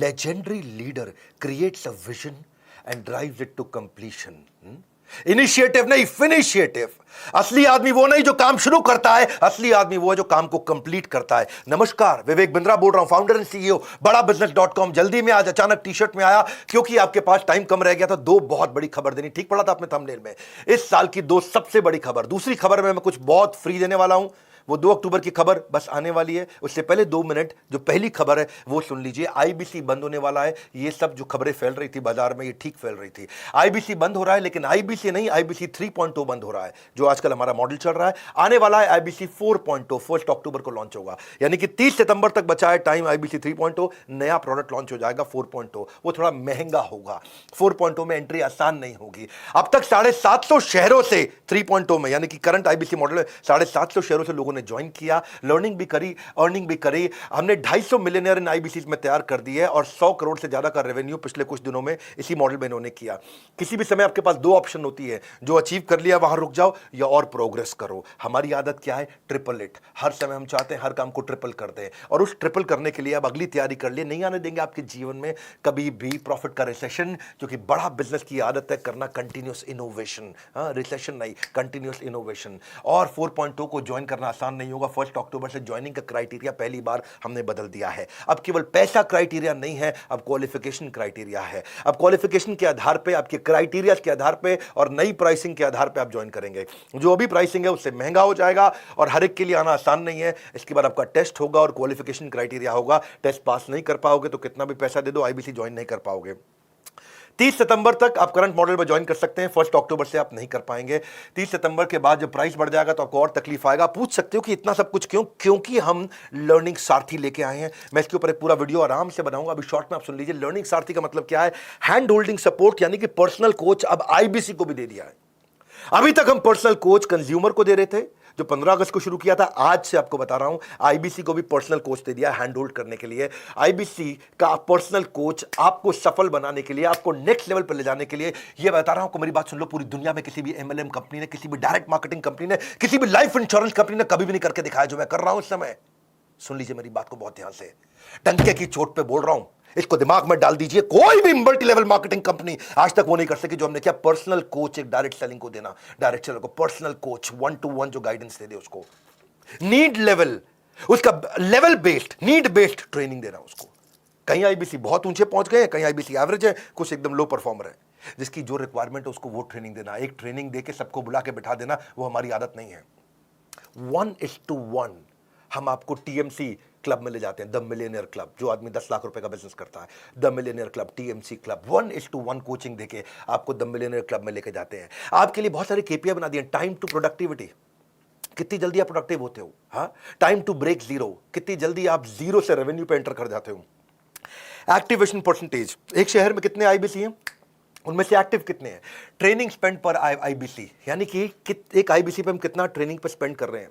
legendary leader creates a vision and drives it to completion. Initiative नहीं, फिनिशिएटिव. असली आदमी वो नहीं जो काम शुरू करता है, असली आदमी वो है जो काम को कंप्लीट करता है. नमस्कार, विवेक बिंद्रा बोल रहा हूं, फाउंडर एंड सीईओ बड़ा बिजनेस.com. जल्दी में आज अचानक टी शर्ट में आया क्योंकि आपके पास टाइम कम रह गया था. दो बहुत बड़ी खबर देनी. ठीक पड़ा था आपने थंबनेल में. इस साल की दो सबसे बड़ी खबर. दूसरी खबर में मैं कुछ बहुत फ्री देने वाला हूं. वो 2 अक्टूबर की खबर बस आने वाली है. उससे पहले 2 मिनट जो पहली खबर है वो सुन लीजिए. आईबीसी बंद होने वाला है. ये सब जो खबरें फैल रही थी बाजार में, ये ठीक फैल रही थी. आईबीसी बंद हो रहा है, लेकिन आईबीसी नहीं, आईबीसी 3.0 बंद हो रहा है, जो आजकल हमारा मॉडल चल रहा है. आने वाला है आईबीसी 4.0, 1 अक्टूबर को लॉन्च होगा. यानी कि 30 सितंबर तक बचा है टाइम. आईबीसी 3.0 नया प्रोडक्ट लॉन्च हो जाएगा. 4.0 वो थोड़ा महंगा होगा. 4.0 में एंट्री आसान नहीं होगी. अब तक 750 शहरों से 3.0 में, यानी कि करंट आईबीसी मॉडल में 750 शहरों से लोगों ने ज्वाइन किया. लर्निंग भी करी, अर्निंग भी करी. हमने 250 मिलियनियर इन आईबीसी में तैयार कर दिए और 100 करोड़ से ज्यादा का रेवेन्यू पिछले कुछ दिनों में इसी मॉडल में इन्होंने किया. किसी भी समय आपके पास 2 ऑप्शन होती है. जो अचीव कर लिया वहां रुक जाओ या और प्रोग्रेस करो. हमारी आदत क्या है? Triple it. हर समय हम चाहते हैं हर काम को ट्रिपल कर दें, और उस ट्रिपल करने के लिए अब अगली तैयारी कर लिए. नहीं आने देंगे आपके जीवन में कभी भी प्रॉफिट का रिसेशन, क्योंकि बड़ा बिजनेस की आदत है करना कंटिन्यूअस इनोवेशन. रिसेशन नहीं, कंटिन्यूअस इनोवेशन. और 4.0 को ज्वाइन करना आसान नहीं होगा. 1 अक्टूबर से ज्वाइनिंग का क्राइटेरिया पहली बार हमने बदल दिया है. अब केवल पैसा क्राइटेरिया नहीं है, अब क्वालिफिकेशन क्राइटेरिया है. अब क्वालिफिकेशन के आधार पे, आपके क्राइटेरिया के आधार पे और नई प्राइसिंग के आधार पे आप ज्वाइन करेंगे. जो अभी प्राइसिंग है उससे महंगा हो जाएगा और हर एक के लिए आना आसान नहीं है. इसके बाद आपका टेस्ट होगा और क्वालिफिकेशन क्राइटेरिया होगा. टेस्ट पास नहीं कर पाओगे तो कितना भी पैसा दे दो, आईबीसी ज्वाइन नहीं कर पाओगे. 30 सितंबर तक आप करंट मॉडल में ज्वाइन कर सकते हैं. 1 अक्टूबर से आप नहीं कर पाएंगे. 30 सितंबर के बाद जब प्राइस बढ़ जाएगा तो आपको और तकलीफ आएगा. पूछ सकते हो कि इतना सब कुछ क्यों? क्योंकि हम लर्निंग सारथी लेके आए हैं. मैं इसके ऊपर एक पूरा वीडियो आराम से बनाऊंगा. अभी शॉर्ट में आप सुन लीजिए. लर्निंग सारथी का मतलब क्या है? हैंड होल्डिंग सपोर्ट, यानी कि पर्सनल कोच अब आईबीसी को भी दे दिया है. अभी तक हम पर्सनल कोच कंज्यूमर को दे रहे थे, जो 15 अगस्त को शुरू किया था. आज से आपको बता रहा हूं, आईबीसी को भी पर्सनल कोच दे दिया हैंड होल्ड करने के लिए. आईबीसी का पर्सनल कोच आपको सफल बनाने के लिए, आपको नेक्स्ट लेवल पर ले जाने के लिए. ये बता रहा हूं, मेरी बात सुन लो. पूरी दुनिया में किसी भी एमएलएम कंपनी ने, किसी भी डायरेक्ट मार्केटिंग कंपनी ने, किसी भी लाइफ इंश्योरेंस कंपनी ने कभी भी नहीं करके दिखाया जो मैं कर रहा हूं इस समय. सुन लीजिए मेरी बात को बहुत ध्यान से. डंके की चोट पे बोल रहा हूं, इसको दिमाग में डाल दीजिए. कोई भी मल्टी लेवल मार्केटिंग कंपनी आज तक वो नहीं कर सकी जो हमने किया. पर्सनल कोच, एक डायरेक्ट सेलिंग को देना, डायरेक्ट सेलर को पर्सनल कोच 1-to-1 जो गाइडेंस दे दे उसको. नीड लेवल, उसका level based, need based training देना उसको. कहीं आईबीसी बहुत ऊंचे पहुंच गए, कहीं आईबीसी एवरेज है, कुछ एकदम लो परफॉर्मर है. जिसकी जो रिक्वायरमेंट है उसको वो ट्रेनिंग देना. एक ट्रेनिंग देके सबको बुला के बिठा देना, वो हमारी आदत नहीं है. 1:1 हम आपको टीएमसी क्लब में ले जाते हैं. द मिलियनियर क्लब, जो आदमी 10 लाख रुपए का बिजनेस करता है, the millionaire club, TMC club. 1:1 coaching देके आपको द मिलियनियर क्लब में लेके जाते हैं. आपके लिए बहुत सारे केपीआई बना दिए. टाइम टू प्रोडक्टिविटी, कितनी जल्दी आप प्रोडक्टिव होते हो. हाँ, टाइम टू ब्रेक जीरो, कितनी जल्दी आप जीरो से रेवेन्यू पे एंटर कर जाते हो. एक्टिवेशन परसेंटेज, एक शहर में कितने आईबीसी हैं, उनमें से एक्टिव कितने हैं. ट्रेनिंग स्पेंड पर आईबीसी, यानी कि एक आईबीसी पे हम कितना ट्रेनिंग पर स्पेंड कर रहे हैं.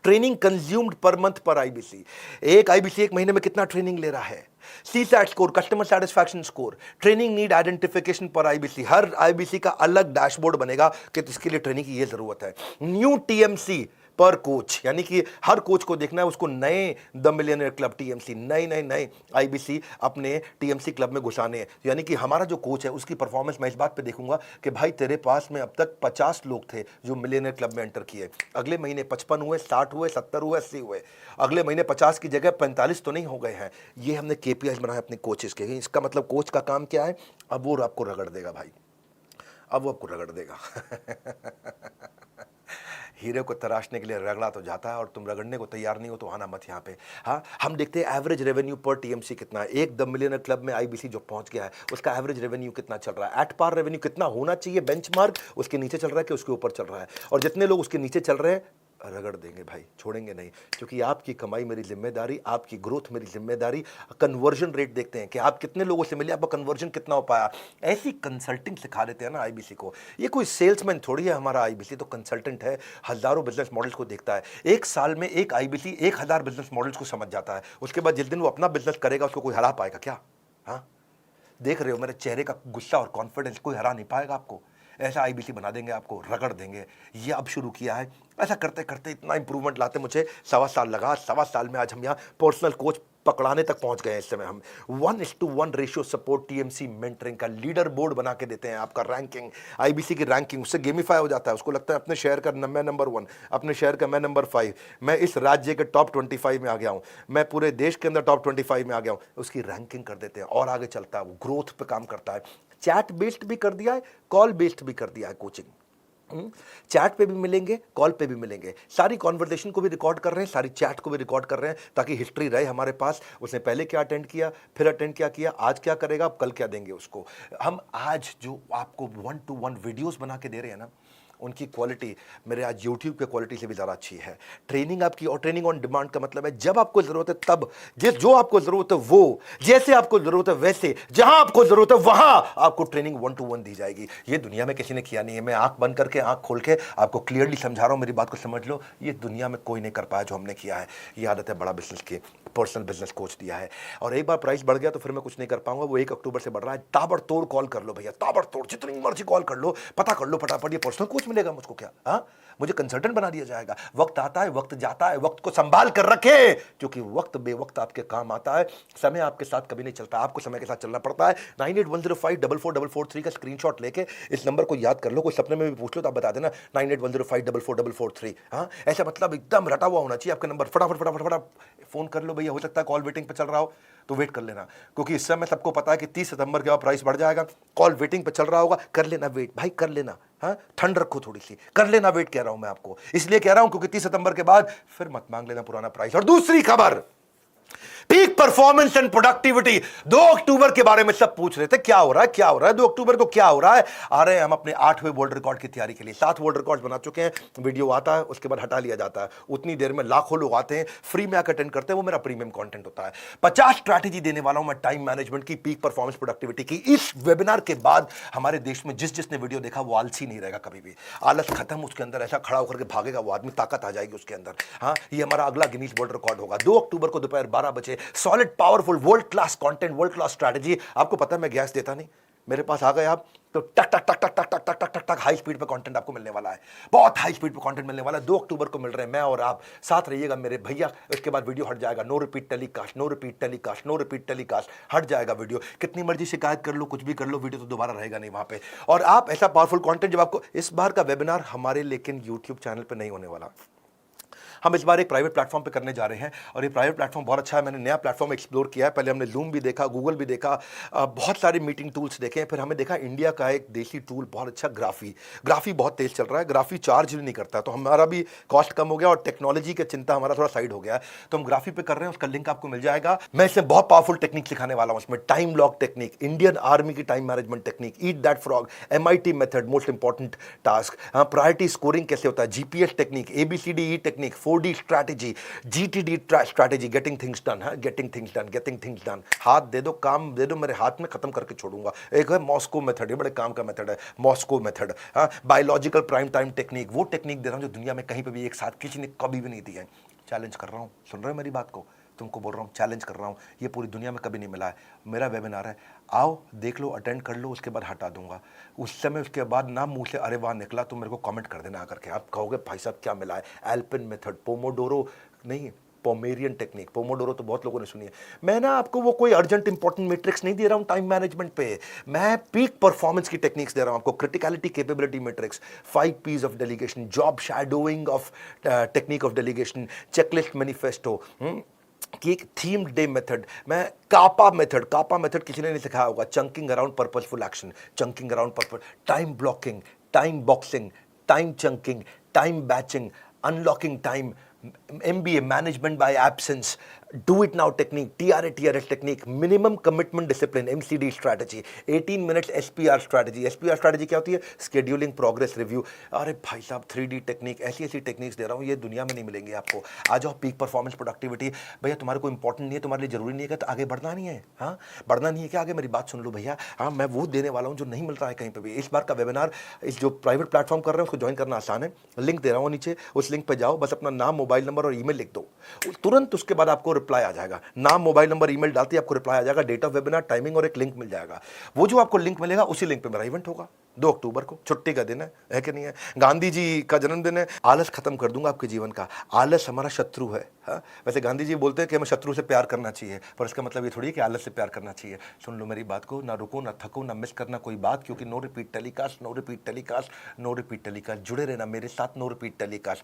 ट्रेनिंग कंज्यूम्ड पर मंथ पर आईबीसी, एक आईबीसी एक महीने में कितना ट्रेनिंग ले रहा है. CSAT score, customer satisfaction score, training need identification पर आईबीसी. हर आईबीसी का अलग डैशबोर्ड बनेगा कि इसके लिए ट्रेनिंग की ये जरूरत है. न्यू टीएमसी पर कोच, यानी कि हर कोच को देखना है उसको नए द मिलियनियर क्लब टीएमसी, नए नए नए आईबीसी अपने टीएमसी क्लब में घुसाने हैं. यानी कि हमारा जो कोच है उसकी परफॉर्मेंस मैं इस बात पे देखूंगा कि भाई तेरे पास में अब तक 50 लोग थे जो मिलियनियर क्लब में एंटर किए. अगले महीने 55 हुए, 60 हुए, 70 हुए, 80 हुए. अगले महीने 50 की जगह 45 तो नहीं हो गए हैं. ये हमने केपीआई बनाया अपने कोचेस के. इसका मतलब कोच का काम क्या है? अब वो आपको रगड़ देगा भाई, अब वो आपको रगड़ देगा. हीरे को तराशने के लिए रगड़ा तो जाता है और तुम रगड़ने को तैयार नहीं हो तो आना मत यहाँ पे. हाँ, हम देखते हैं एवरेज रेवेन्यू पर टीएमसी कितना है. एक द मिलियनर क्लब में आईबीसी जो पहुंच गया है उसका एवरेज रेवेन्यू कितना चल रहा है. एट पार रेवेन्यू कितना होना चाहिए बेंचमार्क, उसके नीचे चल रहा है कि उसके ऊपर चल रहा है. और जितने लोग उसके नीचे चल रहे हैं रगड़ देंगे भाई, छोड़ेंगे नहीं. क्योंकि आपकी कमाई मेरी जिम्मेदारी, आपकी ग्रोथ मेरी जिम्मेदारी. कन्वर्जन रेट देखते हैं कि आप कितने लोगों से मिले, आपका कन्वर्जन कितना हो पाया. ऐसी कंसल्टिंग सिखा देते हैं ना आईबीसी को. ये कोई सेल्समैन थोड़ी है हमारा आईबीसी, तो कंसल्टेंट है. हजारों बिजनेस मॉडल्स को देखता है. एक साल में एक आईबीसी 1000 बिजनेस मॉडल्स को समझ जाता है. उसके बाद जिस दिन वो अपना बिजनेस करेगा उसको कोई हरा पाएगा क्या? हाँ, देख रहे हो मेरे चेहरे का गुस्सा और कॉन्फिडेंस, कोई हरा नहीं पाएगा आपको. ऐसा आईबीसी बना देंगे आपको, रगड़ देंगे. ये अब शुरू किया है. ऐसा करते करते इतना इंप्रूवमेंट लाते मुझे 1.25 साल लगा. 1.25 साल में आज हम यहाँ पर्सनल कोच पकड़ाने तक पहुंच गए हैं इस समय हम। 1:1 रेशियो सपोर्ट टीएमसी मेंटरिंग का लीडर बोर्ड बना के देते हैं, आपका रैंकिंग, आईबीसी की रैंकिंग उससे गेमिफाई हो जाता है। उसको लगता है अपने शहर का मैं नंबर 1, अपने शहर का मैं नंबर 5, मैं इस राज्य के टॉप 25 में आ गया हूं, मैं पूरे देश के अंदर टॉप 25 में आ गया हूं, उसकी रैंकिंग कर देते हैं और आगे चलता है, वो ग्रोथ पे काम करता है। चैट बेस्ड भी कर दिया है, कॉल बेस्ड भी कर दिया है कोचिंग। चैट पे भी मिलेंगे, कॉल पे भी मिलेंगे, सारी कॉन्वर्सेशन को भी रिकॉर्ड कर रहे हैं, सारी चैट को भी रिकॉर्ड कर रहे हैं, ताकि हिस्ट्री रहे हमारे पास, उसने पहले क्या अटेंड किया, फिर अटेंड क्या किया, आज क्या करेगा, कल क्या देंगे उसको। हम आज जो आपको 1-to-1 वीडियोस बना के दे रहे हैं ना, उनकी क्वालिटी मेरे आज YouTube के क्वालिटी से भी ज़्यादा अच्छी है। ट्रेनिंग आपकी, और ट्रेनिंग ऑन डिमांड का मतलब है जब आपको ज़रूरत है तब, जो आपको ज़रूरत है वो, जैसे आपको ज़रूरत है वैसे, जहां आपको ज़रूरत है वहां आपको ट्रेनिंग 1-to-1 दी जाएगी। ये दुनिया में किसी ने किया नहीं है। मैं आंख बंद करके, आंख खोल के आपको क्लियरली समझा रहा हूं, मेरी बात को समझ लो। ये दुनिया में कोई नहीं कर पाया जो हमने किया है। ये आदत है बड़ा बिजनेस की, पर्सनल बिजनेस कोच दिया है। और एक बार प्राइस बढ़ गया तो फिर मैं कुछ नहीं कर पाऊंगा। वो 1 अक्टूबर से बढ़ रहा है। ताबड़तोड़ कॉल कर लो भैया, ताबड़तोड़, जितनी मर्जी कॉल कर लो, पता कर लो फटाफट। ये पर्सनल कोच मिलेगा मुझको क्या? हाँ, मुझे कंसल्टेंट बना दिया जाएगा। वक्त आता है, वक्त जाता है, वक्त को संभाल कर रखे, क्योंकि वक्त बेवक्त आपके काम आता है। समय आपके साथ कभी नहीं चलता, आपको समय के साथ चलना पड़ता है। 9810544443 का स्क्रीनशॉट लेके इस नंबर को याद कर लो। कोई सपने में भी पूछ लो तो आप बता देना 9810544443। हाँ, ऐसा मतलब एकदम रटा हुआ होना चाहिए आपका नंबर। फटाफट फटाफट फटाफट फोन कर लो भैया। हो सकता है कॉल वेटिंग पे चल रहा हो तो वेट कर लेना, क्योंकि इस समय सबको पता है कि 30 सितंबर के बाद प्राइस बढ़ जाएगा। कॉल वेटिंग पे चल रहा होगा, कर लेना वेट भाई, कर लेना। हाँ, ठंड रखो थोड़ी सी, कर लेना वेट। कह रहा हूं मैं आपको, इसलिए कह रहा हूं क्योंकि 30 सितंबर के बाद फिर मत मांग लेना पुराना प्राइस। और दूसरी खबर, पीक परफॉर्मेंस एंड प्रोडक्टिविटी। 2 अक्टूबर के बारे में सब पूछ रहे थे, क्या हो रहा है, क्या हो रहा है 2 अक्टूबर को, क्या हो रहा है। आ रहे हैं हम अपने 8वें वर्ल्ड रिकॉर्ड की तैयारी के लिए। 7 वर्ल्ड रिकॉर्ड बना चुके हैं। वीडियो आता है, उसके बाद हटा लिया जाता है। उतनी देर में लाखों लोग आते हैं, फ्री में आकर अटेंड करते हैं। वो मेरा प्रीमियम कंटेंट होता है। 50 स्ट्रैटेजी देने वाला हूं मैं टाइम मैनेजमेंट की, पीक परफॉर्मेंस प्रोडक्टिविटी की। इस वेबिनार के बाद हमारे देश में जिसने वीडियो देखा वो आलसी नहीं रहेगा कभी भी। आलस खत्म, उसके अंदर ऐसा खड़ा होकर के भागेगा वो आदमी, ताकत आ जाएगी उसके अंदर। हाँ, ये हमारा अगला गिनीज वर्ल्ड रिकॉर्ड होगा। 2 अक्टूबर को दोपहर 12 बजे। Solid powerful world class content, world class strategy. आपको पता है मैं गैस देता नहीं, मेरे पास आ गए आप तो टक टक टक टक टक टक टक टक टक हाई स्पीड पे कंटेंट आपको मिलने वाला है। बहुत हाई स्पीड पे कंटेंट मिलने वाला है। 2 अक्टूबर को मिल रहे हैं, मैं और आप साथ रहिएगा मेरे भैया। इसके बाद वीडियो हट जाएगा। No repeat telecast, no repeat telecast, no repeat telecast, हट जाएगा वीडियो। कितनी मर्जी शिकायत कर लो, कुछ भी कर लो, वीडियो तो दोबारा रहेगा नहीं वहां पे। और आप ऐसा पावरफुल कंटेंट जब आपको, इस बार का वेबिनार हमारे लेकिन यूट्यूब चैनल पर नहीं होने वाला। हम इस बार एक प्राइवेट प्लेटफॉर्म पे करने जा रहे हैं, और ये प्राइवेट प्लेटफॉर्म बहुत अच्छा है। मैंने नया प्लेटफॉर्म एक्सप्लोर किया है। पहले हमने लूम भी देखा, गूगल भी देखा, बहुत सारे मीटिंग टूल्स देखे हैं। फिर हमें देखा इंडिया का एक देसी टूल बहुत अच्छा, ग्राफी बहुत तेज चल रहा है। ग्राफी चार्ज भी नहीं करता, तो हमारा भी कॉस्ट कम हो गया और टेक्नोलॉजी की चिंता हमारा थोड़ा साइड हो गया है। तो हम ग्राफी पे कर रहे हैं, उसका लिंक आपको मिल जाएगा। मैं इसमें बहुत पावरफुल टेक्निक सिखाने वाला हूं। इसमें time lock technique, Indian army की time management technique, eat that frog, MIT method, most important task, priority scoring कैसे होता है, GPS technique, ABCDE technique, 4D strategy, GTD strategy, getting things done. Getting things done. हाथ दे दो, काम दे दो मेरे हाथ में, खत्म करके छोड़ूंगा। एक है मॉस्को मेथड, ये बड़े काम का मेथड है, Moscow method. Biological prime time technique, वो टेक्निक दे रहा हूं जो दुनिया में कहीं पे भी एक साथ किसी ने कभी भी नहीं दी है। चैलेंज कर रहा हूं, सुन रहे हो मेरी बात को? तुमको बोल रहा हूं, चैलेंज कर रहा हूं, ये पूरी दुनिया में कभी नहीं मिला है। मेरा वेबिनार है, आओ देख लो, अटेंड कर लो, उसके बाद हटा दूंगा। उस समय उसके बाद ना मुंह से अरे वाह निकला तो मेरे को कमेंट कर देना आकर के। आप कहोगे भाई साहब क्या मिला है? एल्पिन मेथड, पोमोडोरो नहीं, पोमेरियन टेक्निक। पोमोडोरो तो बहुत लोगों ने सुनी है। मैं ना आपको वो कोई अर्जेंट इंपॉर्टेंट मैट्रिक्स नहीं दे रहा हूं टाइम मैनेजमेंट पे, मैं पीक परफॉर्मेंस की टेक्निक्स दे रहा हूं आपको। Criticality capability matrix, 5 P's of delegation, job shadowing of technique of delegation, checklist manifesto कि एक थीम डे मेथड। मैं कापा मेथड किसी ने नहीं सिखाया होगा। Chunking around purposeful action, chunking around purpose, time blocking, time boxing, time chunking, time batching, unlocking time, MBA management by absence, do it now technique, TRS technique, minimum commitment discipline, MCD strategy, 18 minutes SPR strategy क्या होती है? Scheduling progress review. अरे भाई साहब 3D technique, ऐसी techniques दे रहा हूँ, ये दुनिया में नहीं मिलेंगे आपको। आ जाओ, पीक परफॉर्मेंस प्रोडक्टिविटी। भैया तुम्हारे को इंपॉर्टेंट नहीं है, तुम्हारे लिए जरूरी नहीं है, तो आगे बढ़ना नहीं है। हाँ, बढ़ना नहीं है क्या? आगे मेरी बात सुन लो भैया। हाँ, मैं वो देने वाला हूँ जो नहीं मिलता है कहीं पर भी। इस बार का वेबिनार, इस जो प्राइवेट प्लेटफॉर्म कर रहे हैं उसको ज्वाइन करना आसान है। लिंक दे रहा हूँ नीचे, उस लिंक पर जाओ, बस अपना नाम, मोबाइल नंबर और ईमेल लिख दो, तुरंत उसके बाद आपको रिप्लाई आ जाएगा। नाम, मोबाइल नंबर, ईमेल डालते ही आपको रिप्लाई आ जाएगा, डेट ऑफ वेबिनार, टाइमिंग और एक लिंक मिल जाएगा। वो जो आपको लिंक मिलेगा उसी लिंक पे मेरा इवेंट होगा। 2 अक्टूबर को छुट्टी का दिन है कि नहीं है? गांधी जी का जन्मदिन है। आलस खत्म कर दूंगा आपके जीवन का। आलस हमारा शत्रु है। हाँ, वैसे गांधी जी बोलते हैं कि हमें शत्रु से प्यार करना चाहिए, पर इसका मतलब ये थोड़ी है कि आलस से प्यार करना चाहिए। सुन लो मेरी बात को, ना रुको, ना थको, ना मिस करना कोई बात, क्योंकि no repeat telecast, no repeat telecast, no repeat telecast. जुड़े रहना मेरे साथ, नो रिपीट टेलीकास्ट।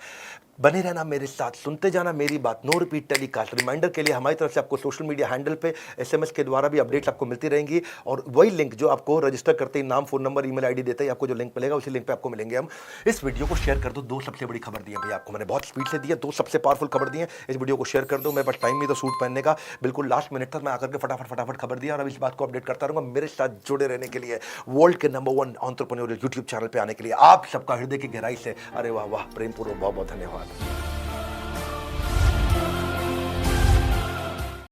बने रहना मेरे साथ, सुनते जाना मेरी बात, नो रिपीट टेलीकास्ट। रिमाइंडर के लिए हमारी तरफ से आपको सोशल मीडिया हैंडल पे SMS के द्वारा भी अपडेट्स आपको मिलती रहेंगी, और वही लिंक जो आपको रजिस्टर करते ही नाम, फोन नंबर, ईमेल आईडी देते ही आपको जो लिंक मिलेगा, उसी लिंक पे आपको मिलेंगे हम। इस वीडियो को शेयर कर दो। 2 सबसे बड़ी खबर दी है भैया आपको, मैंने बहुत स्पीड से दी है। 2 सबसे पावरफुल खबर दी है, इस वीडियो को शेयर कर दो। मेरे पास टाइम नहीं था सूट पहनने का, बिल्कुल लास्ट मिनट तक मैं आकर के फटाफट खबर दिया, और अब इस बात को अपडेट करता रहूंगा। मेरे साथ जुड़े रहने के लिए, वर्ल्ड के नंबर 1 एंटरप्रेन्योरियल यूट्यूब चैनल पे आने के लिए आप सबका हृदय की गहराई से अरे वाह वाह प्रेमपूर्वक बहुत बहुत धन्यवाद।